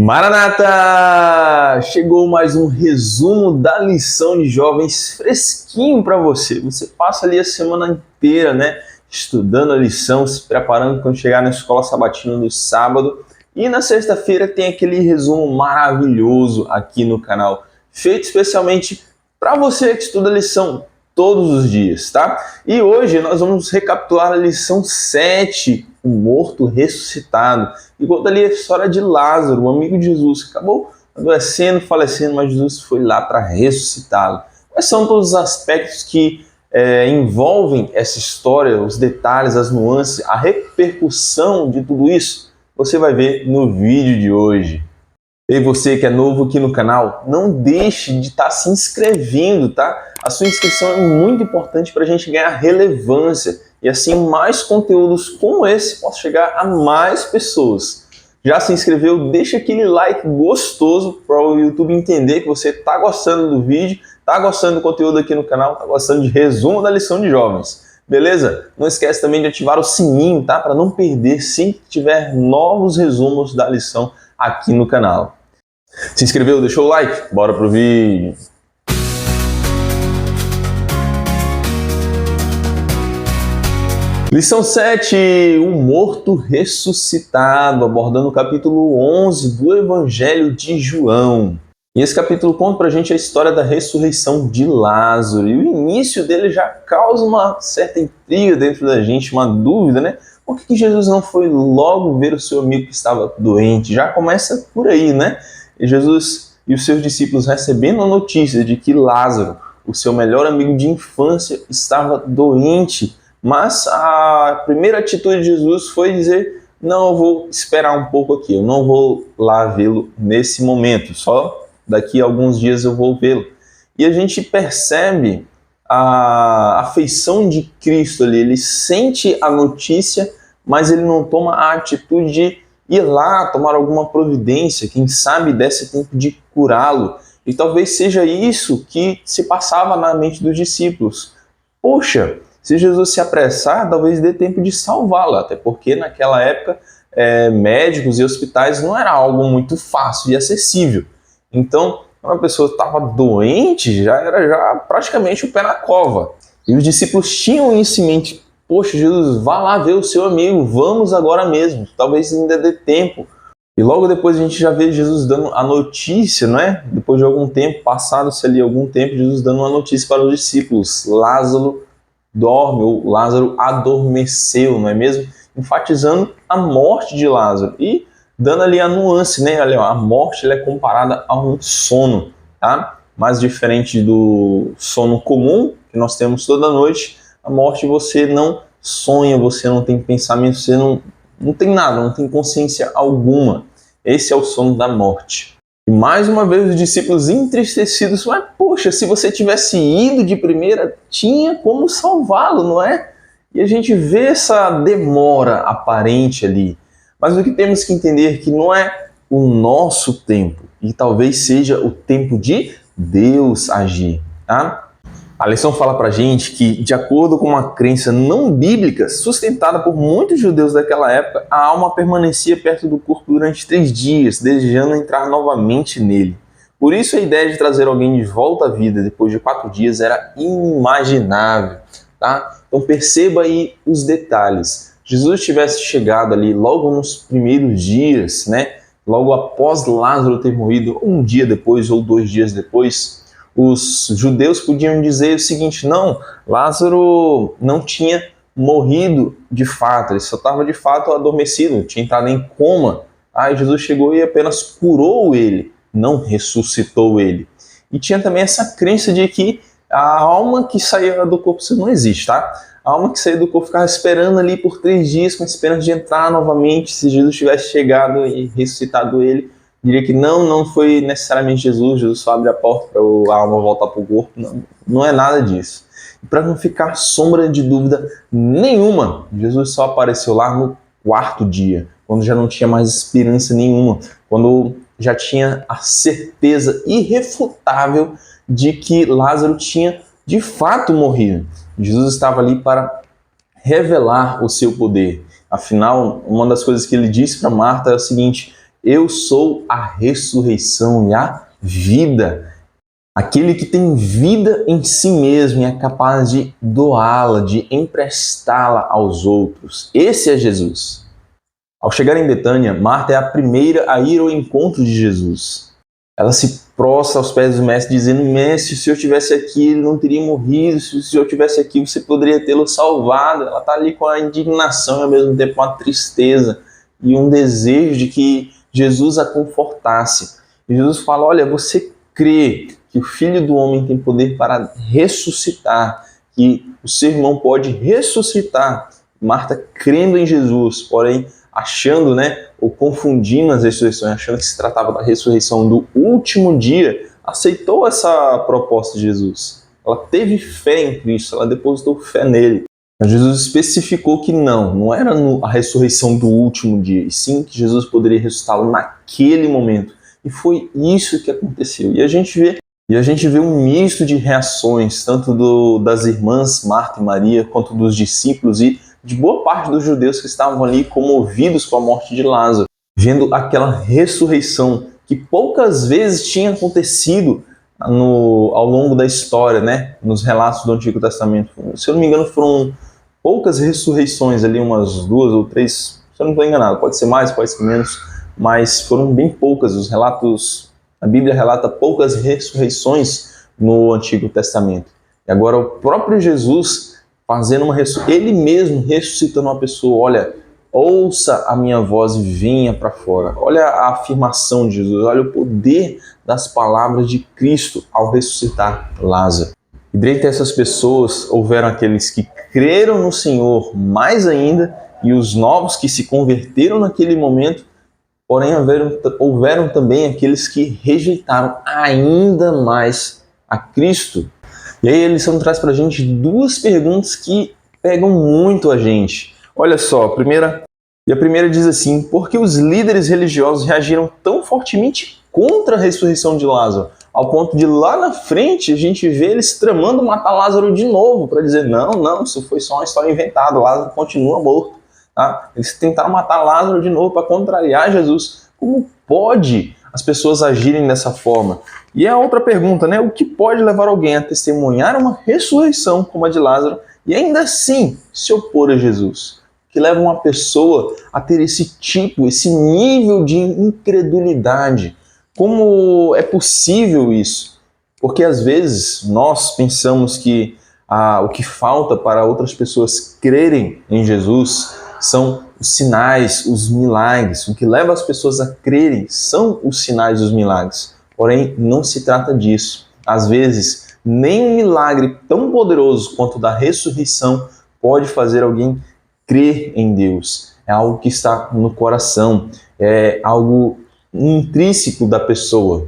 Maranata! Chegou mais um resumo da lição de jovens fresquinho para você. Você passa ali a semana inteira, né, estudando a lição, se preparando quando chegar na escola sabatina no sábado. E na sexta-feira tem aquele resumo maravilhoso aqui no canal, feito especialmente para você que estuda a lição todos os dias, tá? E hoje nós vamos recapitular a lição 7, o morto ressuscitado. E conta ali a história de Lázaro, um amigo de Jesus, que acabou adoecendo, falecendo, mas Jesus foi lá para ressuscitá-lo. Quais são todos os aspectos que envolvem essa história, os detalhes, as nuances, a repercussão de tudo isso? Você vai ver no vídeo de hoje. E você que é novo aqui no canal, não deixe de estar se inscrevendo, tá? A sua inscrição é muito importante para a gente ganhar relevância e assim mais conteúdos como esse possam chegar a mais pessoas. Já se inscreveu? Deixa aquele like gostoso para o YouTube entender que você está gostando do vídeo, está gostando do conteúdo aqui no canal, está gostando de resumo da lição de jovens. Beleza? Não esquece também de ativar o sininho, tá? Para não perder sempre que tiver novos resumos da lição aqui no canal. Se inscreveu? Deixou o like? Bora pro vídeo! Lição 7, o morto ressuscitado, abordando o capítulo 11 do Evangelho de João. E esse capítulo conta pra gente a história da ressurreição de Lázaro. E o início dele já causa uma certa intriga dentro da gente, uma dúvida, né? Por que Jesus não foi logo ver o seu amigo que estava doente? Já começa por aí, né? E Jesus e os seus discípulos recebendo a notícia de que Lázaro, o seu melhor amigo de infância, estava doente. Mas a primeira atitude de Jesus foi dizer: não, eu vou esperar um pouco aqui, eu não vou lá vê-lo nesse momento, só daqui a alguns dias eu vou vê-lo. E a gente percebe a afeição de Cristo ali, ele sente a notícia, mas ele não toma a atitude de ir lá tomar alguma providência, quem sabe desse tempo de curá-lo. E talvez seja isso que se passava na mente dos discípulos. Poxa, se Jesus se apressar, talvez dê tempo de salvá-lo, até porque naquela época médicos e hospitais não era algo muito fácil e acessível. Então, quando a pessoa estava doente, já era praticamente o pé na cova. E os discípulos tinham isso em mente. Poxa, Jesus, vá lá ver o seu amigo, vamos agora mesmo, talvez ainda dê tempo. E logo depois a gente já vê Jesus dando a notícia, não é? Depois de algum tempo, passado-se ali algum tempo, Jesus dando uma notícia para os discípulos: Lázaro dorme, ou Lázaro adormeceu, não é mesmo? Enfatizando a morte de Lázaro e dando ali a nuance, né? Olha, a morte ela é comparada a um sono, tá? Mais diferente do sono comum que nós temos toda noite, a morte você não sonha, você não tem pensamento, você não tem nada, não tem consciência alguma. Esse é o sono da morte. E mais uma vez os discípulos entristecidos, mas poxa, se você tivesse ido de primeira, tinha como salvá-lo, não é? E a gente vê essa demora aparente ali. Mas o que temos que entender é que não é o nosso tempo, e talvez seja o tempo de Deus agir, tá? A lição fala pra gente que, de acordo com uma crença não bíblica, sustentada por muitos judeus daquela época, a alma permanecia perto do corpo durante 3 dias, desejando entrar novamente nele. Por isso a ideia de trazer alguém de volta à vida depois de 4 dias era inimaginável, tá? Então perceba aí os detalhes. Jesus tivesse chegado ali logo nos primeiros dias, né? Logo após Lázaro ter morrido, um dia depois ou 2 dias depois, os judeus podiam dizer o seguinte: não, Lázaro não tinha morrido de fato, ele só estava de fato adormecido, tinha entrado em coma. Aí Jesus chegou e apenas curou ele, não ressuscitou ele. E tinha também essa crença de que a alma que saía do corpo, isso não existe, tá? A alma que saía do corpo ficava esperando ali por 3 dias, com esperança de entrar novamente. Se Jesus tivesse chegado e ressuscitado ele, diria que não foi necessariamente Jesus só abre a porta para a alma voltar para o corpo. Não é nada disso. E para não ficar sombra de dúvida nenhuma, Jesus só apareceu lá no 4º dia, quando já não tinha mais esperança nenhuma, quando já tinha a certeza irrefutável de que Lázaro tinha de fato morrido. Jesus estava ali para revelar o seu poder. Afinal, uma das coisas que ele disse para Marta é o seguinte: Eu sou a ressurreição e a vida. Aquele que tem vida em si mesmo e é capaz de doá-la, de emprestá-la aos outros. Esse é Jesus. Ao chegar em Betânia, Marta é a primeira a ir ao encontro de Jesus. Ela se prostra aos pés do mestre, dizendo: Mestre, se eu estivesse aqui, ele não teria morrido. Se eu estivesse aqui, você poderia tê-lo salvado. Ela está ali com a indignação e ao mesmo tempo uma tristeza e um desejo de que Jesus a confortasse. E Jesus fala: olha, você crê que o Filho do Homem tem poder para ressuscitar, que o seu irmão pode ressuscitar. Marta crendo em Jesus, porém achando, ou confundindo as ressurreições, achando que se tratava da ressurreição do último dia, aceitou essa proposta de Jesus. Ela teve fé em Cristo, ela depositou fé nele. Mas Jesus especificou que não era a ressurreição do último dia, e sim que Jesus poderia ressuscitá-lo naquele momento. E foi isso que aconteceu. E a gente vê um misto de reações, tanto das irmãs Marta e Maria, quanto dos discípulos e de boa parte dos judeus que estavam ali comovidos com a morte de Lázaro, vendo aquela ressurreição que poucas vezes tinha acontecido ao longo da história, nos relatos do Antigo Testamento. Se eu não me engano, foram poucas ressurreições ali, umas 2 ou 3, se eu não estou enganado, pode ser mais, pode ser menos, mas foram bem poucas. Os relatos, a Bíblia relata poucas ressurreições no Antigo Testamento. E agora o próprio Jesus fazendo ele mesmo ressuscitando uma pessoa: olha, ouça a minha voz e venha para fora. Olha a afirmação de Jesus, olha o poder das palavras de Cristo ao ressuscitar Lázaro. E dentre essas pessoas houveram aqueles que creram no Senhor mais ainda e os novos que se converteram naquele momento, porém houveram também aqueles que rejeitaram ainda mais a Cristo. E aí a lição traz para a gente 2 perguntas que pegam muito a gente. Olha só, a primeira diz assim: por que os líderes religiosos reagiram tão fortemente contra a ressurreição de Lázaro, ao ponto de lá na frente a gente vê eles tramando matar Lázaro de novo, para dizer: não, isso foi só uma história inventada, Lázaro continua morto. Tá? Eles tentaram matar Lázaro de novo para contrariar Jesus. Como pode as pessoas agirem dessa forma? E a outra pergunta, o que pode levar alguém a testemunhar uma ressurreição como a de Lázaro e ainda assim se opor a Jesus? Que leva uma pessoa a ter esse nível de incredulidade? Como é possível isso? Porque às vezes nós pensamos que o que falta para outras pessoas crerem em Jesus são os sinais, os milagres. O que leva as pessoas a crerem são os sinais e os milagres. Porém, não se trata disso. Às vezes, nem um milagre tão poderoso quanto o da ressurreição pode fazer alguém crer em Deus. É algo que está no coração, é algo intrínseco da pessoa.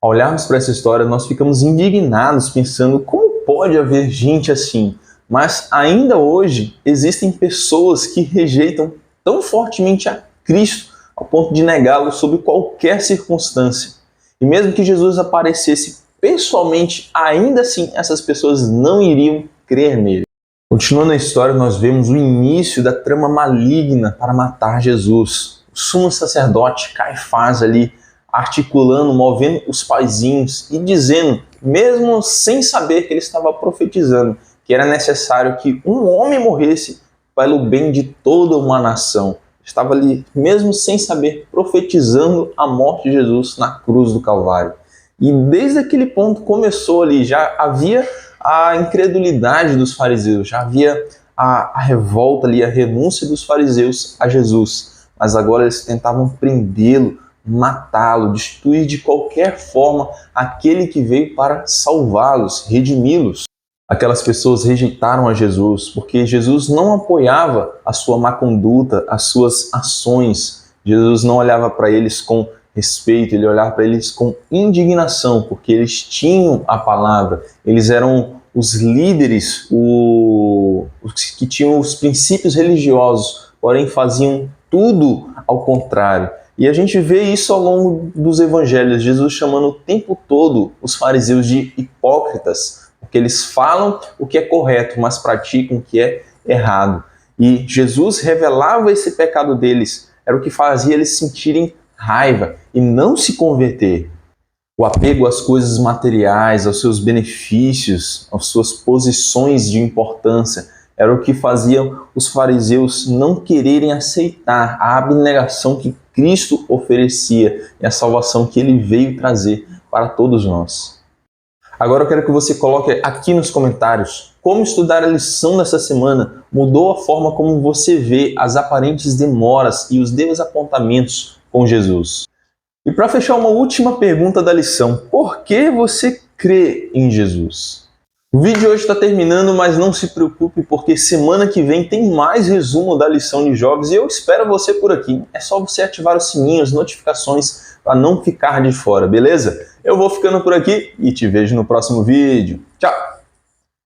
Ao olharmos para essa história, nós ficamos indignados pensando: como pode haver gente assim? Mas ainda hoje existem pessoas que rejeitam tão fortemente a Cristo ao ponto de negá-lo sob qualquer circunstância. E mesmo que Jesus aparecesse pessoalmente, ainda assim essas pessoas não iriam crer nele. Continuando a história, nós vemos o início da trama maligna para matar Jesus. O sumo sacerdote Caifás ali articulando, movendo os paizinhos e dizendo, mesmo sem saber que ele estava profetizando, que era necessário que um homem morresse pelo bem de toda uma nação. Estava ali, mesmo sem saber, profetizando a morte de Jesus na cruz do Calvário. E desde aquele ponto começou ali, já havia a incredulidade dos fariseus, já havia a revolta ali, a renúncia dos fariseus a Jesus. Mas agora eles tentavam prendê-lo, matá-lo, destruir de qualquer forma aquele que veio para salvá-los, redimi-los. Aquelas pessoas rejeitaram a Jesus porque Jesus não apoiava a sua má conduta, as suas ações. Jesus não olhava para eles com respeito, ele olhava para eles com indignação, porque eles tinham a palavra, eles eram os líderes, os que tinham os princípios religiosos, porém faziam tudo ao contrário. E a gente vê isso ao longo dos evangelhos, Jesus chamando o tempo todo os fariseus de hipócritas, porque eles falam o que é correto, mas praticam o que é errado. E Jesus revelava esse pecado deles, era o que fazia eles sentirem raiva e não se converter. O apego às coisas materiais, aos seus benefícios, às suas posições de importância, era o que fazia os fariseus não quererem aceitar a abnegação que Cristo oferecia e a salvação que ele veio trazer para todos nós. Agora eu quero que você coloque aqui nos comentários como estudar a lição dessa semana mudou a forma como você vê as aparentes demoras e os desapontamentos com Jesus. E para fechar, uma última pergunta da lição: por que você crê em Jesus? O vídeo de hoje está terminando, mas não se preocupe, porque semana que vem tem mais resumo da lição de jogos e eu espero você por aqui. É só você ativar o sininho, as notificações, para não ficar de fora, beleza? Eu vou ficando por aqui e te vejo no próximo vídeo. Tchau!